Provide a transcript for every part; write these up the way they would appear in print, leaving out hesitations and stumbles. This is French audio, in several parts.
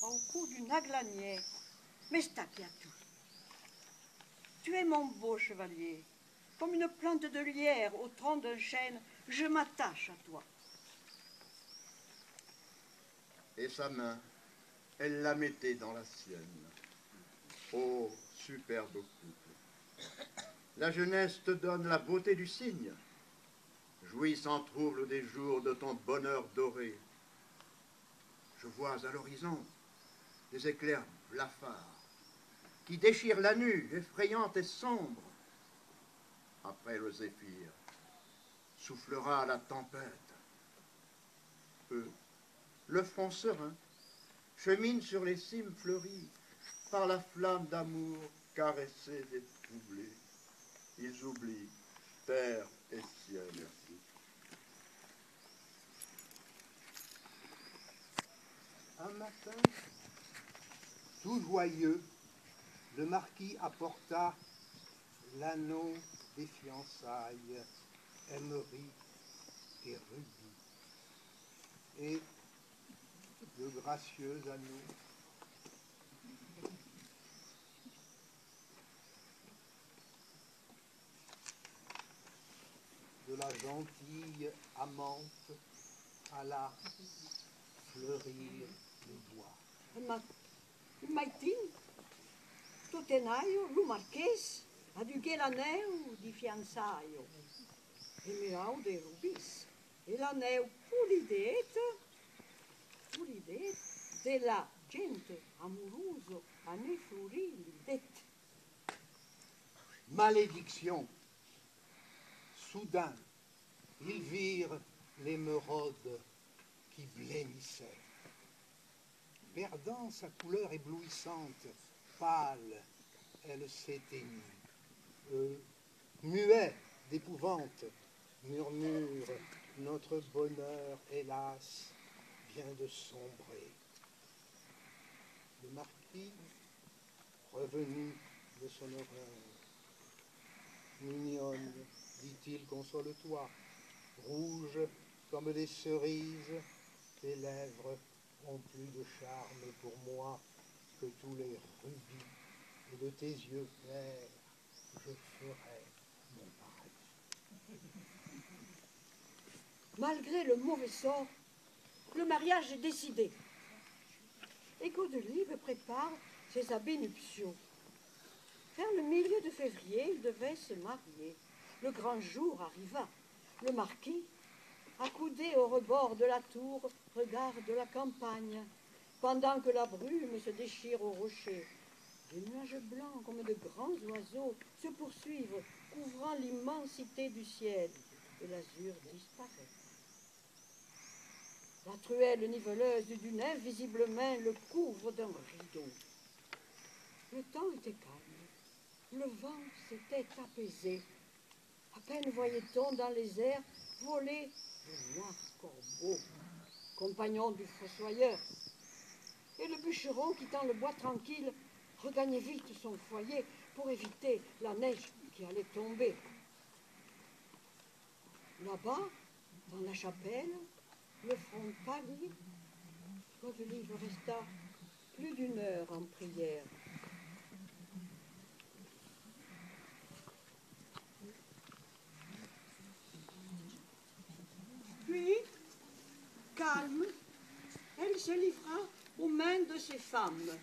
au cou d'une aglanier. Mais stacchiatou. Tu es mon beau chevalier. Comme une plante de lierre au tronc d'un chêne, je m'attache à toi. Et sa main, elle la mettait dans la sienne. Oh, superbe couple. La jeunesse te donne la beauté du cygne. Jouis sans trouble des jours de ton bonheur doré. Je vois à l'horizon des éclairs blafards qui déchirent la nue, effrayante et sombre. Après le zéphyr, soufflera la tempête. Eux, le front serein, cheminent sur les cimes fleuries par la flamme d'amour caressée et troublée. Ils oublient terre et ciel. Un matin, tout joyeux, le marquis apporta l'anneau des fiançailles, émeri et rubis, et de gracieux anneaux. De la gentille amante à la fleurir les bois. Maitin, tutenaio, lo marquès, adugué l'aneu di fiançaio. E mirau de rubis. E l'aneu pulidet de la gente amoroso a ne fleurir l'idet. Malédiction. Soudain, ils virent l'émeraude qui blêmissait. Perdant sa couleur éblouissante, pâle, elle s'éteignit. Eux, muets d'épouvante, murmurent « Notre bonheur, hélas, vient de sombrer. » Le marquis, revenu de son horreur, « Mignonne, dit-il, console-toi, rouge comme des cerises, tes lèvres ont plus de charme pour moi que tous les rubis, et de tes yeux clairs, je ferai mon paradis. » Malgré le mauvais sort, le mariage est décidé. Et Godelieve prépare ses habits nuptiaux. Vers le milieu de février, il devait se marier. Le grand jour arriva. Le marquis, accoudé au rebord de la tour, regarde la campagne, pendant que la brume se déchire au rocher. Des nuages blancs comme de grands oiseaux se poursuivent, couvrant l'immensité du ciel, et l'azur disparaît. La truelle niveleuse d'une invisible main le couvre d'un rideau. Le temps était calme, le vent s'était apaisé. À peine voyait-on dans les airs voler de noirs corbeaux, compagnons du fossoyeur. Et le bûcheron, quittant le bois tranquille, regagnait vite son foyer pour éviter la neige qui allait tomber. Là-bas, dans la chapelle, le front pâli, Godelieve resta plus d'une heure en prière. Puis, calme, elle se livra aux mains de ses femmes.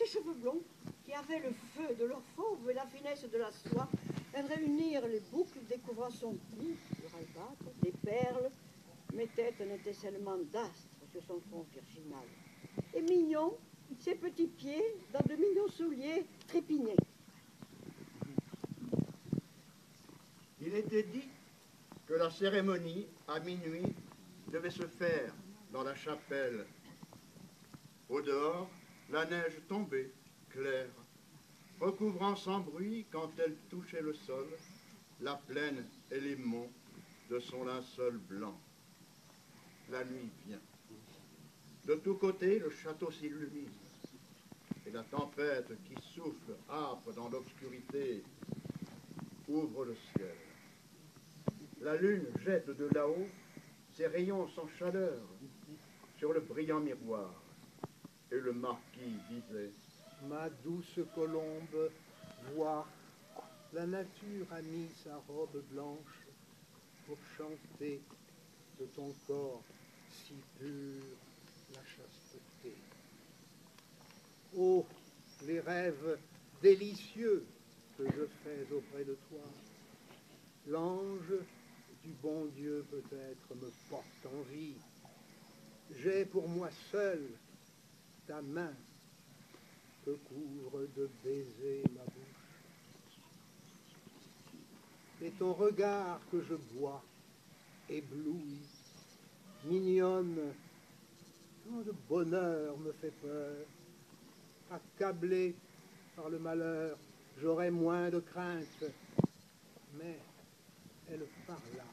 Ces cheveux blonds, qui avaient le feu de leur fauve et la finesse de la soie, viendraient unir les boucles, découvrant son cou, sur albâtre, des perles, mettaient un étincellement d'astre sur son front virginal. Et mignon, ses petits pieds, dans de mignons souliers, trépignaient. Il était dit que la cérémonie, à minuit, devait se faire dans la chapelle. Au dehors, la neige tombait, claire, recouvrant sans bruit, quand elle touchait le sol, la plaine et les monts de son linceul blanc. La nuit vient. De tous côtés, le château s'illumine, et la tempête qui souffle âpre dans l'obscurité ouvre le ciel. La lune jette de là-haut ses rayons sans chaleur sur le brillant miroir, et le marquis disait: Ma douce colombe, vois, la nature a mis sa robe blanche pour chanter de ton corps si pur la chasteté. Oh, les rêves délicieux que je fais auprès de toi. L'ange du bon Dieu peut-être me porte en vie. J'ai pour moi seul ta main que couvre de baisers ma bouche. Et ton regard que je bois, ébloui, mignonne, tant de bonheur me fait peur. Accablé par le malheur, j'aurais moins de crainte. Mais elle parla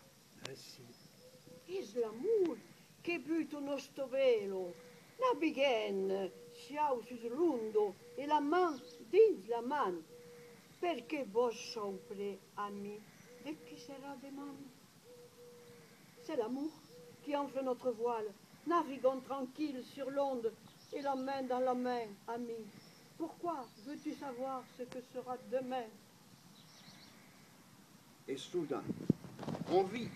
ainsi. Is l'amor che butto nostro velo, la bighen, siau sus l'undo e la man dins la man, perché vos sopre a mi, de qui sera demain? C'est l'amour qui enfle notre voile, naviguons tranquille sur l'onde et la main dans la main, ami. Pourquoi veux-tu savoir ce que sera demain? Et soudain, on vit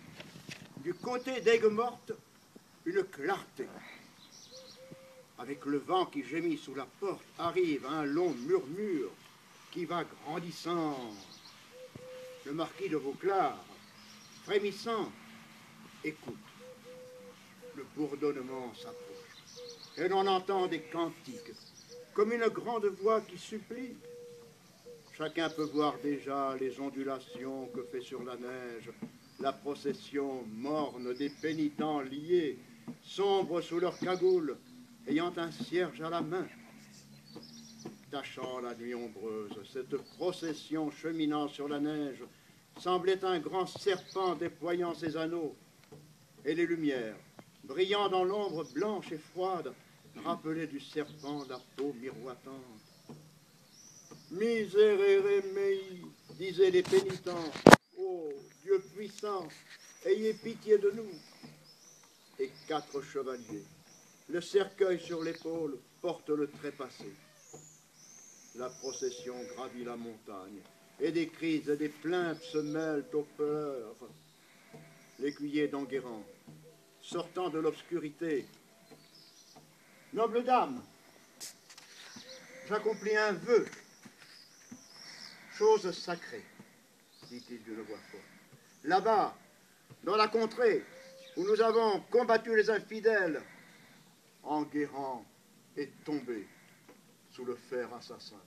du côté d'Aigues-Mortes une clarté. Avec le vent qui gémit sous la porte, arrive un long murmure qui va grandissant. Le marquis de Vauclard, frémissant, écoute. Le bourdonnement s'approche, et l'on entend des cantiques, comme une grande voix qui supplie. Chacun peut voir déjà les ondulations que fait sur la neige la procession morne des pénitents liés, sombres sous leur cagoule, ayant un cierge à la main. Tachant la nuit ombreuse, cette procession cheminant sur la neige semblait un grand serpent déployant ses anneaux, et les lumières, brillant dans l'ombre blanche et froide, rappelaient du serpent la peau miroitante. Miserere mei, disaient les pénitents, ô Dieu puissant, ayez pitié de nous. Et 4 chevaliers, le cercueil sur l'épaule, portent le trépassé. La procession gravit la montagne, et des cris et des plaintes se mêlent aux pleurs. L'écuyer d'Enguerrand, sortant de l'obscurité: Noble dame, j'accomplis un vœu. Chose sacrée, dit-il d'une voix forte. Là-bas, dans la contrée où nous avons combattu les infidèles, Enguerrand est tombé sous le fer assassin.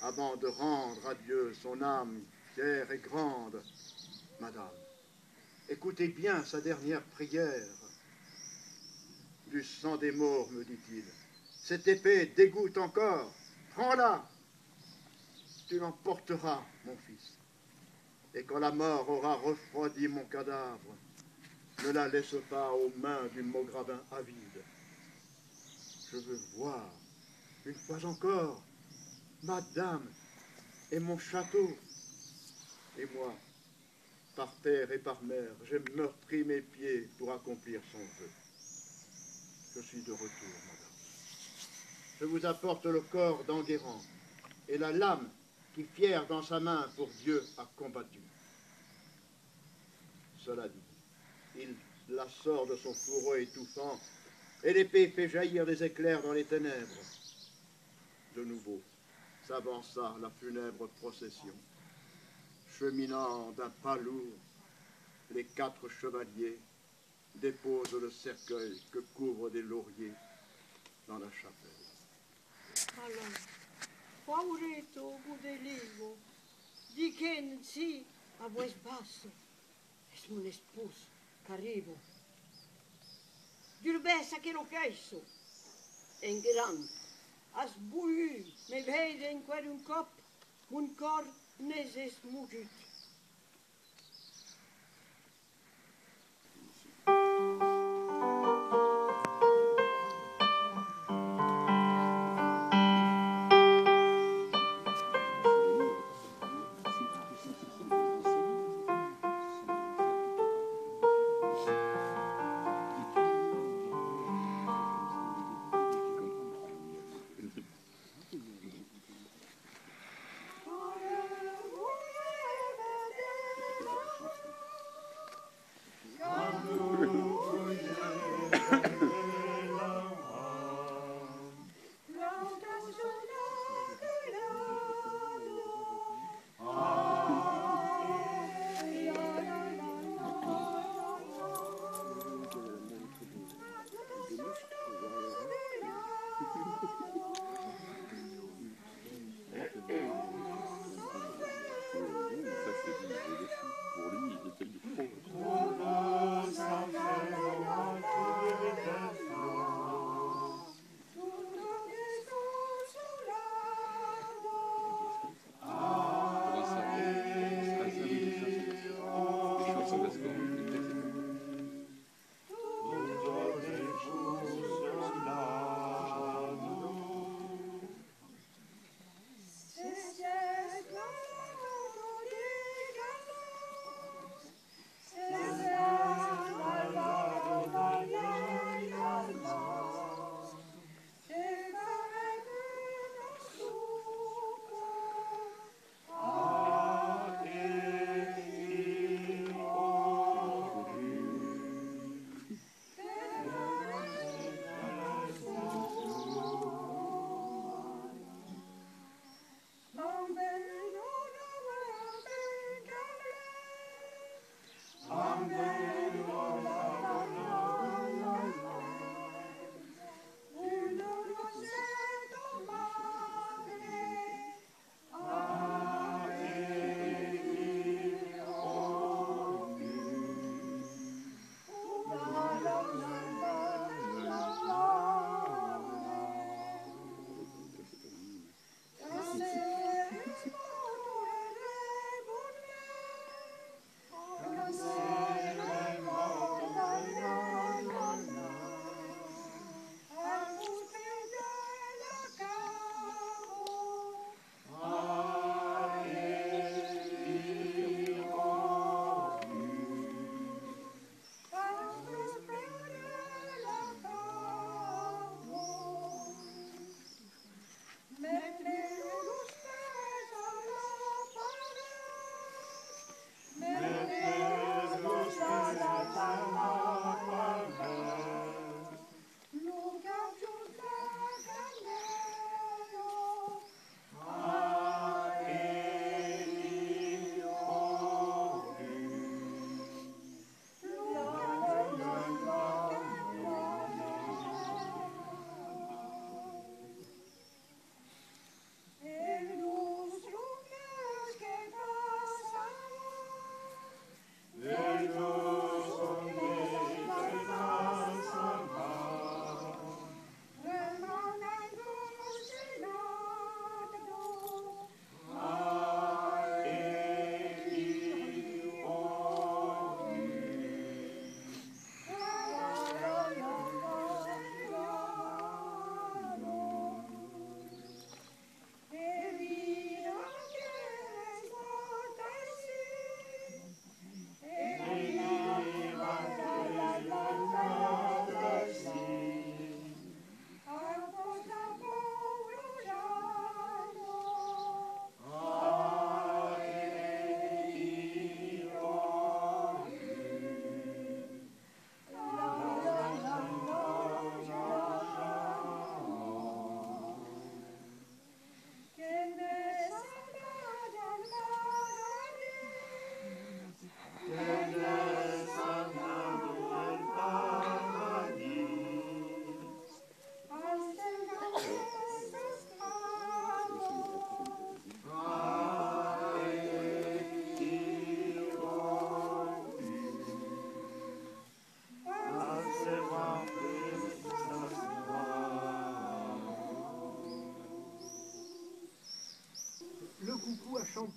Avant de rendre à Dieu son âme fière et grande, madame, écoutez bien sa dernière prière. Du sang des morts, me dit-il, cette épée dégoûte encore. Prends-la. Tu l'emporteras, mon fils. Et quand la mort aura refroidi mon cadavre, ne la laisse pas aux mains du Maugravin avide. Je veux voir, une fois encore, madame et mon château. Et moi, par terre et par mer, j'ai meurtri mes pieds pour accomplir son vœu. Je suis de retour, madame. Je vous apporte le corps d'Enguerrand et la lame qui, fière dans sa main pour Dieu, a combattu. Cela dit, il la sort de son fourreau étouffant, et l'épée fait jaillir des éclairs dans les ténèbres. de nouveau, s'avança la funèbre procession. Cheminant d'un pas lourd, les 4 chevaliers déposent le cercueil que couvrent des lauriers dans la chapelle. Allora, pauretto budelivo, di che si a voce basso, es mon esposo, caribo. Durbessa che lo chiesto, en gran, as bui, me vede in quel un cop, un cor nes es mugit.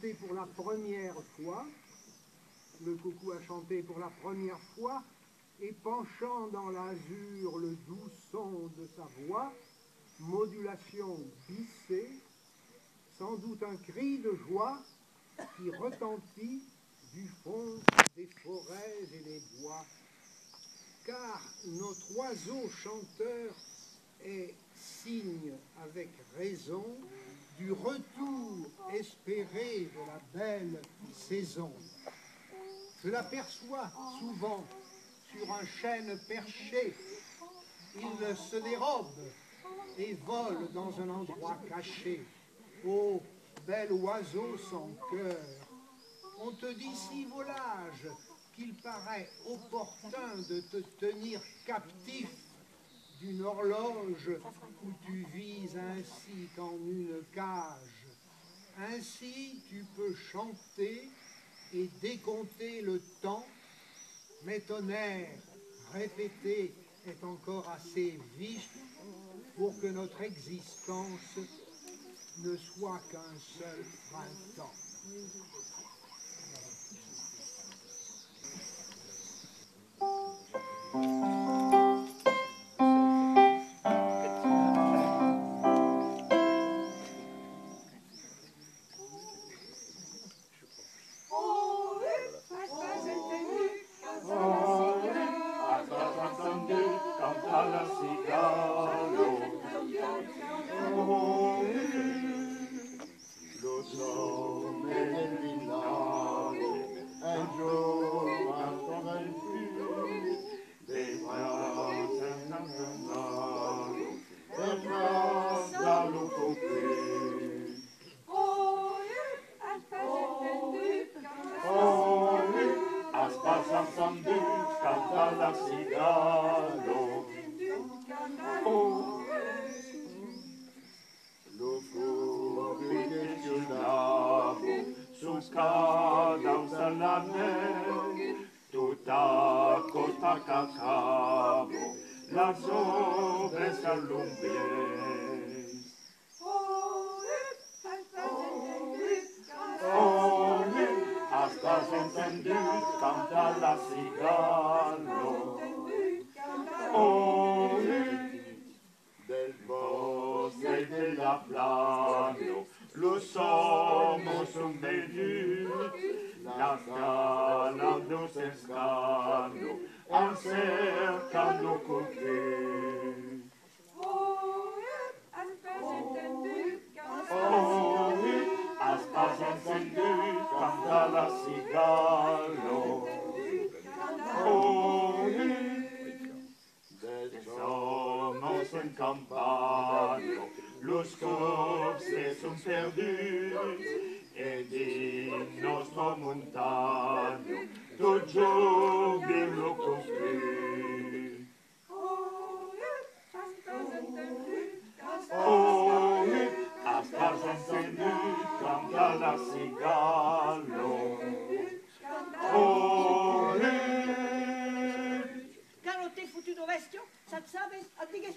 chanté pour la première fois, le coucou a chanté pour la première fois, et penchant dans l'azur le doux son de sa voix, modulation bissée, sans doute un cri de joie qui retentit du fond des forêts et des bois. Car notre oiseau chanteur est signe avec raison du retour espéré de la belle saison. Je l'aperçois souvent sur un chêne perché. Il se dérobe et vole dans un endroit caché. Ô bel oiseau sans cœur, on te dit si volage qu'il paraît opportun de te tenir captif d'une horloge où tu vis ainsi qu'en une cage. Ainsi tu peux chanter et décompter le temps, mais ton air répété est encore assez vif pour que notre existence ne soit qu'un seul printemps. Caro te foutu d'ovestio, ça te sabes, a digues